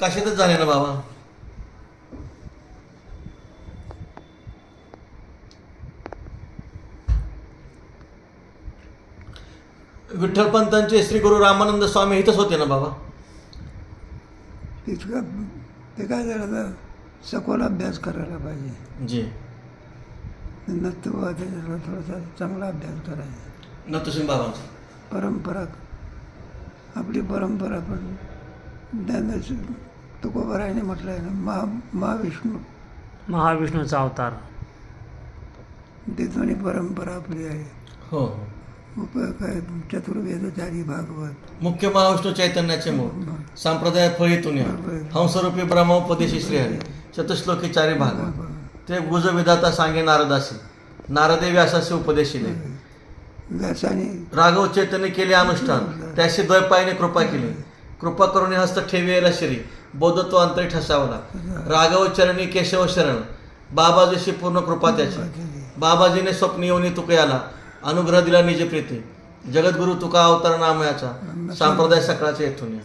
काशीतच झाले ना बाबा. विठ्ठलपंतांचे श्री गुरु रामानंद स्वामी इथंच होते ना बाबा. तितकं ते काय झालं, सखोल अभ्यास करायला पाहिजे जी. नसतो त्याच्याला थोडासा चांगला अभ्यास करायचा. नतुसिंग बाबांचा परंपरा, आपली परंपरा पण ज्ञानेश्वर तुकोबारायने म्हटलं आहे ना, महाविष्णूचा अवतार. तिथून परंपरा आपली आहे. हो. काय चतुर्वेदचारी भागवत, मुख्य महाविष्णू चैतन्याचे मूळ, संप्रदाय फळीतून हंसरूपी ब्रह्मोपदेशी श्रीहरी, चतुश्लोकी चारी भाग, ते गुज विधाता सांगे नारदासी, नारदे व्यासासी उपदेशिले, व्यासाने राघव चैतन्य केले अनुष्ठान, त्याशी द्वैपायने कृपा केली, कृपा करून हस्त ठेवियला श्री, बोधत्व अंतरी ठसावला, राघव चरणी केशव शरण, बाबाजीशी पूर्ण कृपा त्याची, बाबाजीने स्वप्न येऊन तुके आला, अनुग्रह दिला निज प्रीती, जगद्गुरु तुका अवतार नामयाचा, संप्रदाय सकाळचे येथून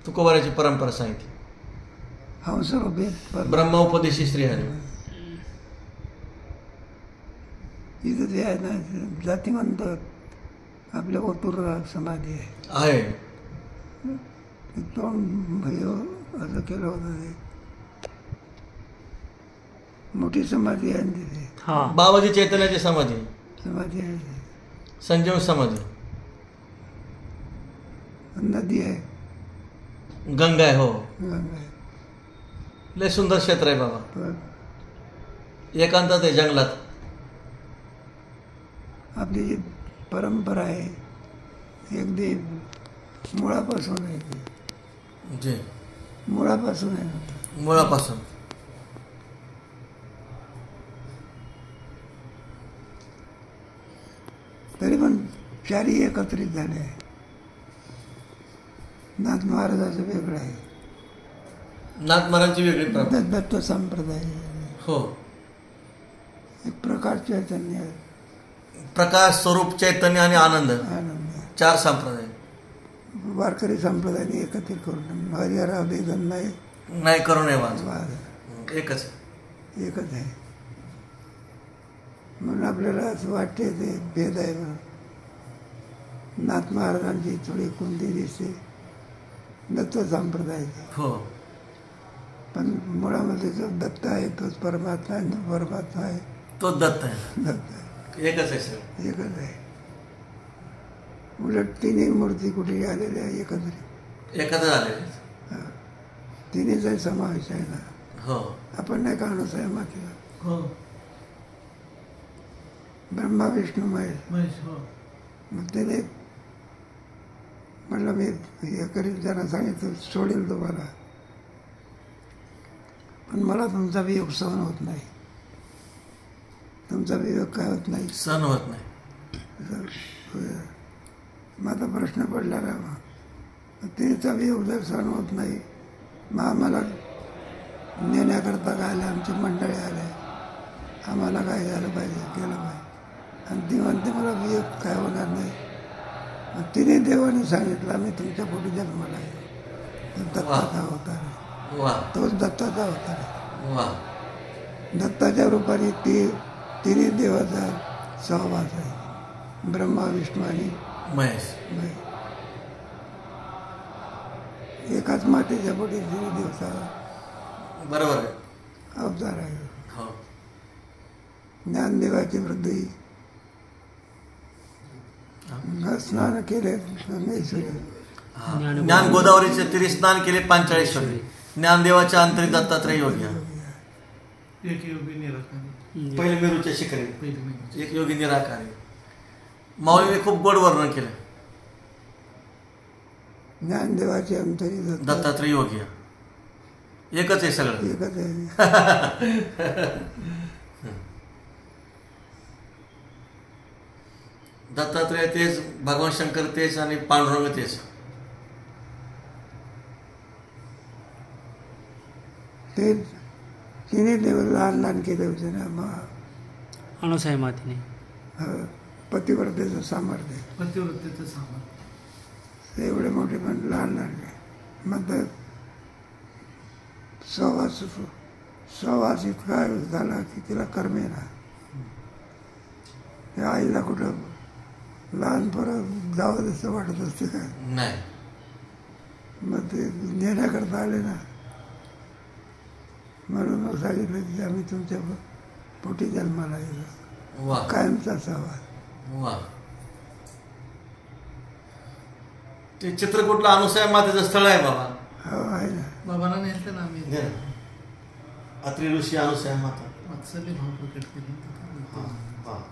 तुकोबाराची परंपरा सांगितली. ब्रह्मोपदेशी श्रीहरी. इथं ते आहे ना, जातिवंत आपल्या ओतूर समाधी आहे. तोंड भयो असं केलं होतं. ते मोठी समाधी आहे तिथे. बाबाजी चैतन्याची समाधी आहे. संजीव समाधी. नदी आहे, गंगा आहे. हो, गंगा आहे. लय सुंदर क्षेत्र आहे बाबा. एकांतात आहे, जंगलात. आपली जी परंपरा आहे अगदी मुळापासून आहे. जी, मुळापासून आहे. मुळापासून. तरी पण चारी एकत्रित झाले आहे. नाथ महाराजाचं वेगळं आहे, नाथ महाराजांची वेगळी परंपरा. दत्त संप्रदाय. हो. एक प्रकाश चैतन्य आहे, प्रकाश, स्वरूप, चैतन्य आणि आनंद, आनंद. चार संप्रदाय. वारकरी संप्रदायाने एकत्रित करून हरिहरा भेदन नाही करू नये. एकच आहे. म्हणून आपल्याला असं वाटते ते भेद आहे म्हणून. नाथ महाराजांची थोडी कुंती दिसते दत्त संप्रदायाची. हो. पण मुळामध्ये जो दत्त आहे तोच परमात्मा आहे. तो परमात्मा आहे, तो दत्त आहे. दत्त आहे. एकच आहे सर. एकच आहे. उलट तिन्ही मूर्ती कुठे आलेल्या आहे एकत्र आलेले. तिन्हीचा समावेश आहे ना. हो. आपण नाही का अनुसयमात. हो. ब्रह्मा विष्णू महेश. मग त्याने म्हटलं मी हे करीन, त्यांना सांगितलं सोडेल तुम्हाला, पण मला तुमचा वियोग सहन होत नाही. तुमचा वियोग काय होत नाही, सहन होत नाही. माझा प्रश्न पडला ना, त्याचा वियोग जर सहन होत नाही, मग आम्हाला नेण्याकरता काय आले, आमची मंडळी आले, आम्हाला काय झालं पाहिजे, केलं पाहिजे. आणि ती म्हणते मला वियोग काय होणार नाही. तिने देवाने सांगितलं आम्ही तुमच्या पोटी जन्माला आहे. दत्ताचा अवतार, तोच दत्ताचा अवतार आहे. दत्ताच्या रूपाने तिन्ही देवाचा सहवास आहे, ब्रह्मा विष्णू आणि महेश. एकाच मातेच्या पोटी तिन्ही देवता बरोबर अवतार आहे. ज्ञानदेवाची वृद्धी स्नान केले ज्ञान गोदावरीचे तिरी स्नान केले 45 ज्ञानदेवाच्या अंतरी दत्तात्रय योगी. पहिले मेरूच्या शिखरी एक योगी निराकारी. माऊलीने खूप गोड वर्णन केलं. ज्ञानदेवाचे अंतरी दत्तात्रय योगी एकच आहे, सगळं एकच आहे. दत्तात्रय तेच, भगवान शंकर तेच आणि पांडुरंग तेच. ते तिने देव लहान लहान केले होते ना. अनुसयमातीने पतिव्रतेचं सामर्थ्य, सामर्थ्य एवढे मोठे पण लहान लहान. मग सहवास इतका झाला की तिला करमेना. त्या आईला कुठं लहान पोरं जावं असं वाटत असते का. नाही. मग ते नेण्याकरता आले ना, म्हणून मग सांगितलं की आम्ही तुमच्या पोटी जन्माला येतो. वा कायमचा सहवास. वा. ते चित्रकूटला अनुसूया मातेचं स्थळ आहे बाबा. हो आहे ना. बाबांना नेलं ना आम्ही. अत्रि ऋषी अनुसूया माता. वात्सल्य भाव प्रकट केले. हा हा.